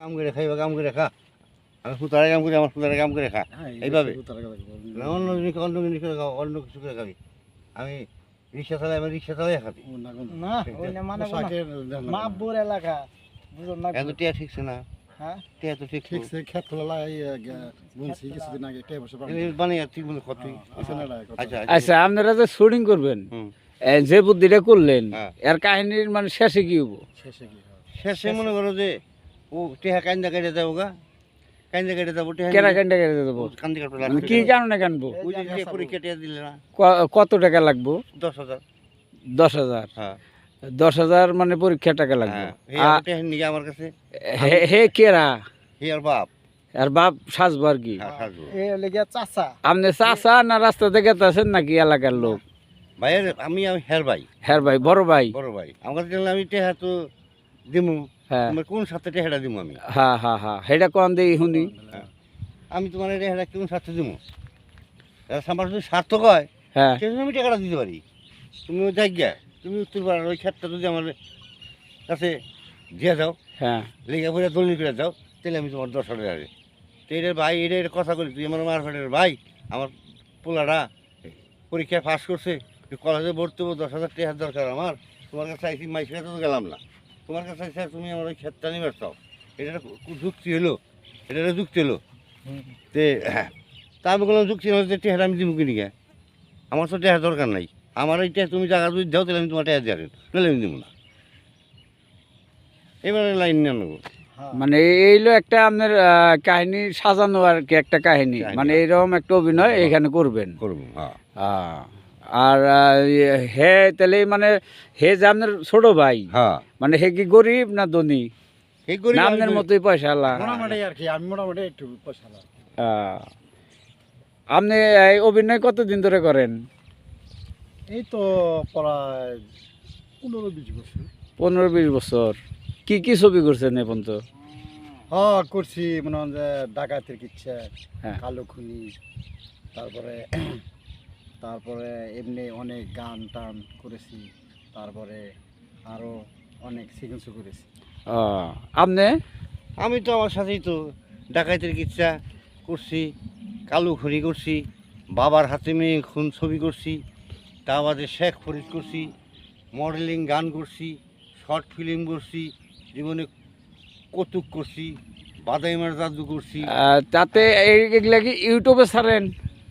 কাম করে খাইবা কাম করে খা। আমি সুতারে কাম করি, আমার সুতারে কাম করে খা। এইভাবে না অন্য জিনিস অন্য জিনিস করে খাও, অন্য কিছু করে খাবি। আমি রিক্সা চালাই, আমি রিক্সা চালাই খাবি। না ওই না মানে মাপপুর এলাকা বুঝুন না এত টিয়া ঠিকছে না, হ্যাঁ টিয়া তো ঠিক ঠিকছে খেত খোলা বুনছি কিছুদিন আগে 1 বছর বানিয়ে ঠিক মতো কতই। আচ্ছা আচ্ছা আপনারা যে শুটিং করবেন হুম। যে বুদ্ধিটা করলেন হ্যাঁ। এর কাহিনীর মানে শেষে কি হবো? শেষে কি শেষে মনে করো যে ও টিহা কান্দা কেটে যাবো গা, কান্দা কেটে যাবো টিহা কেনা কেনটা কেটে দেবো? কান্দি কাটবে মানে কি কারণে কানবো? ওই যে টিয়া পরীক্ষা টিয়া দিলে না কত টাকা লাগবো? 10,000। 10,000। হ্যাঁ 10,000 মানে পরীক্ষা টাকা লাগবে। হ্যাঁ এই টিহা নিয়ে আমার কাছে হে কেরা হে আর বাপ। আর বাপ সাজবো আর কি? হ্যাঁ সাজবো। এই লেগে চাচা আপনি চাচা না রাস্তা থেকে আছেন নাকি এলাকার লোক? ভাইয়ের আমি হের ভাই, হ্যাঁ ভাই, বড় ভাই। বড় ভাই। আমার কাছে আমি টেহা তো দিমু, হ্যাঁ তোমার কোন সাথে টেহাটা দিমু আমি? হ্যাঁ হ্যাঁ হ্যাঁ সেটা কোন দিই শুনি। আমি তোমার টেহাটা কোন সাথে দিমু? আমার যদি সার্থক হয় হ্যাঁ সেজন্য আমি টাকাটা দিতে পারি। তুমি ওই জায়গা, তুমি উত্তর পাড়ার ওই ক্ষেতটা যদি আমার কাছে দিয়ে যাও, হ্যাঁ লেগে পড়ে দলিল করে যাও, তাহলে আমি তোমার 10,000 টাকা দেব। তো এটার ভাই এটা কথা বলি, তুই আমার মারফাটের ভাই, আমার পোলাটা পরীক্ষায় পাস করছে, কলেজে ভর্তি হবো, 10,000 টাকা দরকার আমার। তোমার কাছে আইসি মাইসের কাছে তো গেলাম না, তোমার কাছে আইসি তুমি আমার ওই ক্ষেতটা নিবে চাও, এটা যুক্তি হলো, এটা যুক্তি হলো। তে হ্যাঁ, তা আমি বললাম যুক্তি হলো যে টেহারা আমি দিব কিনি গে, আমার তো টেহার দরকার নাই। আমার এইটা তুমি জায়গা যদি দাও তাহলে আমি তোমার টেহার দিয়ে নাহলে আমি দিব না। এবারে লাইন নিয়ে নেবো। মানে এইলো একটা আপনার কাহিনী সাজানো আর কি, একটা কাহিনী মানে এইরকম একটা অভিনয় এখানে করবেন। করবো হ্যাঁ। আর হে তাহলে মানে হে যে আপনার ছোট ভাই, হ্যাঁ মানে হে কি গরিব না ধনী? এই করি না আপনার মতোই পয়সা আলা? মোটামুটি আর কি আমি মোটামুটি একটু পয়সা লাগ আপনি এই অভিনয় কতদিন ধরে করেন? এই তো প্রায় 15-20 বছর 15-20 বছর। কি কি ছবি করছেন এ পর্যন্ত? হ্যাঁ করছি মনে হয় যে ডাকাতের কিচ্ছা, হ্যাঁ। কালো খুনি, তারপরে তারপরে এমনি অনেক গান টান করেছি, তারপরে আরো অনেক সিকোয়েন্স করেছি। আপনি? আমি তো আমার সাথেই তো ডাকাইতের কিচ্ছা করছি, কালু খড়ি করছি, বাবার হাতে মেয়ে খুন ছবি করছি, তা বাদে শেখ ফরিদ করছি, মডেলিং গান করছি, শর্ট ফিল্ম করছি, জীবনে কৌতুক করছি, বাদাইমার জাদু করছি। তাতে এইগুলা কি ইউটিউবে ছাড়েন?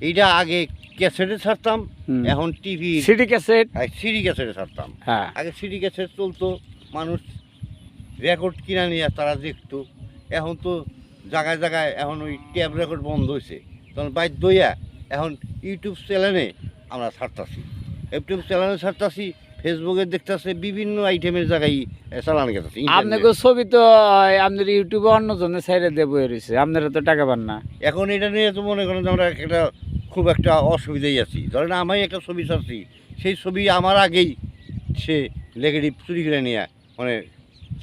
এইটা আগে ক্যাসেটে ছাড়তাম, হুম। এখন টিভি সিডি ক্যাসেট? সিডি ক্যাসেটে ছাড়তাম। হ্যাঁ আগে সিডি ক্যাসেট চলতো, মানুষ রেকর্ড কিনা নিয়ে তারা দেখতো। এখন তো জায়গায় জায়গায় এখন ওই ট্যাব রেকর্ড বন্ধ হয়েছে, তখন বাধ্য হইয়া এখন ইউটিউব চ্যানেলে আমরা ছাড়তাছি, ইউটিউব চ্যানেলে ছাড়তাছি, ফেসবুকে দেখতেছে, বিভিন্ন আইটেমের জায়গায় চালানো গেছে। আপনাকে ছবি তো আপনার ইউটিউবে অন্যজনের সাইডে দিয়ে বয়ে রয়েছে, আপনারা তো টাকা পান না। এখন এটা নিয়ে তো মনে করেন যে আমরা একটা খুব একটা অসুবিধায় আছি। ধরেন আমি একটা ছবি ছাড়ছি, সেই ছবি আমার আগেই সে নেগেটিভ চুরি করে নিয়ে মানে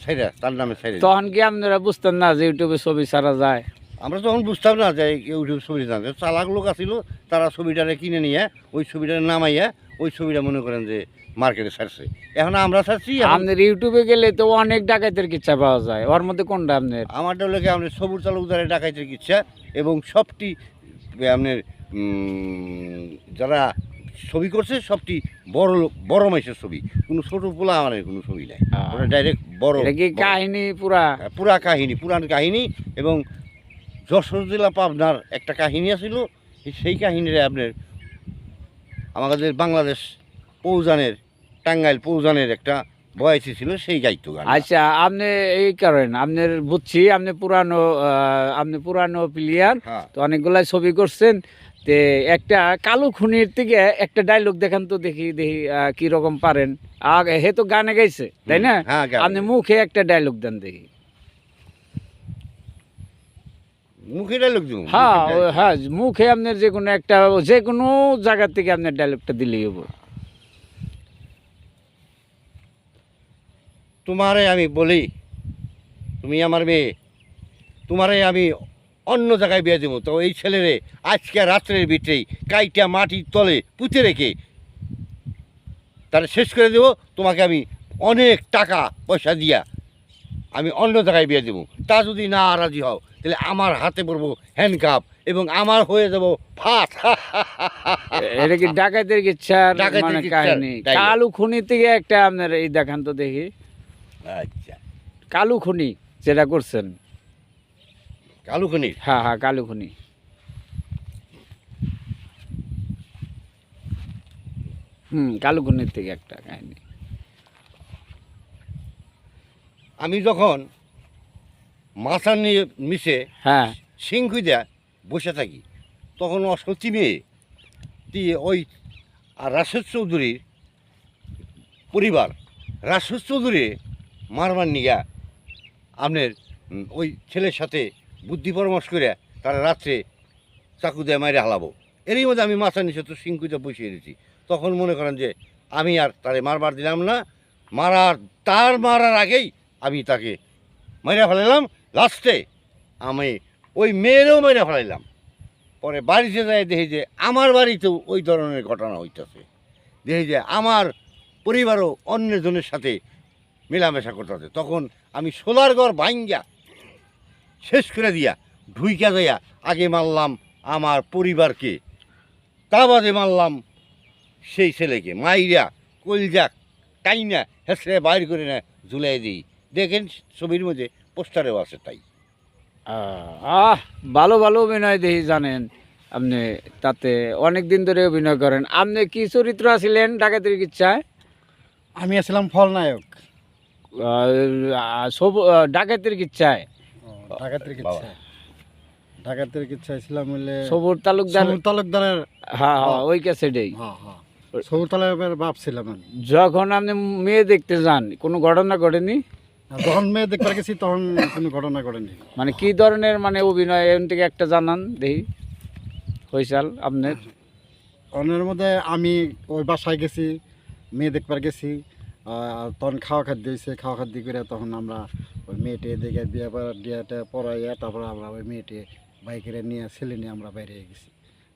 সাইডা তার নামে সাইডে। তখন কি আপনারা বুঝতেন না যে ইউটিউবে ছবি ছাড়া যায়? আমরা তখন বুঝতাম না যে ইউটিউব ছবি জানতে, চালাক লোক আসিল, তারা ছবিটারে কিনে নিয়ে ওই ছবিটারে নামাইয়া ওই ছবিটা মনে করেন যে মার্কেটে ছাড়ছে। এখন আমরা ছাড়ছি, আপনার ইউটিউবে গেলে তো অনেক ডাকাতের কিচ্ছা পাওয়া যায়, ওর মধ্যে কোনটা আপনার? আমারটা লোকে আমাদের সবুজ তালুকদারের ডাকাইতে ইচ্ছা, এবং সবটি আপনার যারা ছবি করছে সবটি বড় লোক, বড় মাইসের ছবি, কোনো ছোটো পোলা আমার কোনো ছবি নাই, ওটা ডাইরেক্ট বড়। এটা কি কাহিনী পুরা? পুরা কাহিনী, পুরান কাহিনী। এবং যশোর জেলা পাবনার একটা কাহিনী আছিল, সেই কাহিনীরে আপনার আমাদের বাংলাদেশ পৌজানের, টাঙ্গাইল পৌজানের একটা বয়সী ছিল, সেই গাইতো গান। আচ্ছা আপনি এই কারণ আপনার বুঝছি আপনি পুরানো প্লেয়ার, হ্যাঁ তো অনেকগুলাই ছবি করছেন। তে একটা কালো খুনির থেকে একটা ডায়লগ দেখান তো, দেখি দেখি কি রকম পারেন। হে তো গানে গাইছে তাই না? হ্যাঁ আপনি মুখে একটা ডায়লগ দেন দেখি। মুখে ডায়লগ দিব? হ্যাঁ হ্যাঁ, মুখে আপনার যে কোনো জায়গা থেকে আপনার ডায়লগটা দিলেই হবো। তোমারে আমি বলি, তুমি আমার মেয়ে, তোমারে আমি অন্য জায়গায় বিয়ে দেবো, তো এই ছেলেরে আজকে রাত্রের ভিতরেই কাইটা মাটির তলে পুঁতে রেখে তারা শেষ করে দেবো। তোমাকে আমি অনেক টাকা পয়সা দিয়া আমি অন্য জায়গায় বিয়ে দেবো। তা যদি না রাজি হও তাহলে আমার হাতে পড়বো হ্যান্ডকাপ এবং আমার হয়ে যাবো ফাঁস। এটা কি ডাকাতের ইচ্ছার ডাকাতের মানে ইচ্ছার কাহিনী? dialogue। কালু খুনি থেকে একটা আপনার এই দেখান তো দেখি, আচ্ছা, কালু খুনি যেটা করছেন। কালুখনির হ্যাঁ হ্যাঁ, কালু খুনি। কালু খুনির থেকে একটা কাহিনী। আমি যখন মাথা নিয়ে মিশে হ্যাঁ সিংকুইদা বসে থাকি, তখন অসতি মেয়ে দিয়ে ওই আর রাশেদ চৌধুরীর পরিবার রাশেদ চৌধুরী মারবার নিগা আপনার ওই ছেলের সাথে বুদ্ধি পরামর্শ করে তারা রাত্রে চাকু দিয়ে মাইরে হালাবো। এরই মধ্যে আমি মাথা নিচে তো সিংকুইদা বসিয়ে দিয়েছি। তখন মনে করেন যে আমি আর তারে মারবার দিলাম না, মারার আগেই আমি তাকে মাইরা ফেলাইলাম। লাস্টে আমি ওই মেয়েরও মাইরা ফেলাইলাম। পরে বাড়িতে যাই দেখি যে আমার বাড়িতেও ওই ধরনের ঘটনা হইতেছে। দেখি যে আমার পরিবারও অন্যজনের সাথে মেলামেশা করতেছে। তখন আমি সোলার ঘর ভাঙ্গা শেষ করে দিয়া ঢুইকা যাইয়া আগে মারলাম আমার পরিবারকে, তা বাদে মারলাম সেই ছেলেকে। মাইরা কলজা টাইনা হেসড়ে বাইর করে না ঝুলাই দিই। দেখেন ছবির মধ্যে পোস্টারেও আছে তাই। ভালো ভালো অভিনয় দেখি জানেন আপনি, তাতে অনেক দিন ধরে অভিনয় করেন। আপনি কি চরিত্র আছিলেন ডাকাতের ইচ্ছায়? আমি আসলাম ফলনায়ক। ডাকাতের ইচ্ছায় ডাকাতের বাবা। কিচ্ছা, ডাকাতের কিচ্ছা ছিলাম হইলে সবুর তালুকদার। সবুর তালুকদারের। হ্যাঁ হ্যাঁ, ওই ক্যাসেটেই। হ্যাঁ হ্যাঁ, সবুর তালুকদারের বাপ ছিলাম আমি। যখন আপনি মেয়ে দেখতে যান, কোনো ঘটনা ঘটেনি? আর যখন মেয়ে দেখতে গেছি তখন কোনো ঘটনা ঘটেনি। মানে কি ধরনের মানে অভিনয় এখান থেকে একটা জানান দেখি হইসাল আপনার। অন্যের মধ্যে আমি ওই বাসায় গেছি, মেয়ে দেখবার গেছি, তখন খাওয়া খাদ্য হয়েছে, খাওয়া খাদ্য করে তখন আমরা ওই মেয়েটে দেখে বিয়েটা পড়াইয়া তারপরে আমরা ওই মেয়েটে বাইকেরে নিয়ে ছেলে নিয়ে আমরা বাইরে গেছি,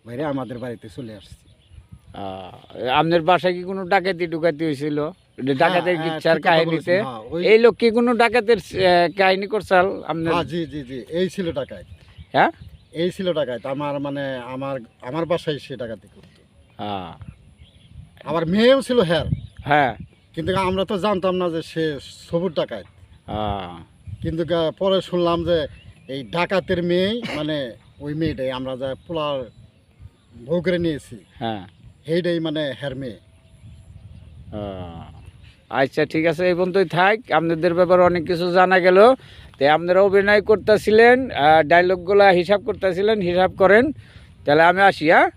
বাইরে আমাদের বাড়িতে চলে আসছি। আপনার বাসায় কি কোনো ডাকাতি টুকাতি হয়েছিল? এটা ডাকাতের হ্যাঁ, ইচ্ছার ঠিক কথা কাহিনীতে বলেছেন, হ্যাঁ, ওই- এই লোক কি কোনো ডাকাতের কাহিনী করছাল আপনার? হ্যাঁ, জি জি জি, এই ছিল ডাকাত। হ্যাঁ এই ছিল ডাকাত আমার, মানে আমার বাসায় সে ডাকাতি করতো। হ্যাঁ আমার মেয়েও ছিল হ্যাঁ, হ্যাঁ কিন্তু আমরা তো জানতাম না যে সে সবুর ডাকাত। হ্যাঁ। কিন্তু পরে শুনলাম যে এই ডাকাতের মেয়ে, মানে ওই মেয়েটাই আমরা যা পোলার বউ করে নিয়েছি, হ্যাঁ সেইটাই মানে হ্যার মেয়ে। আচ্ছা ঠিক আছে, এই পর্যন্তই থাক। আপনাদের ব্যাপারে অনেক কিছু জানা গেল। তো আপনারা অভিনয় করতেছিলেন, ডায়লগগুলা হিসাব করতেছিলেন, হিসাব করেন। তাহলে আমি আসি। হ্যাঁ।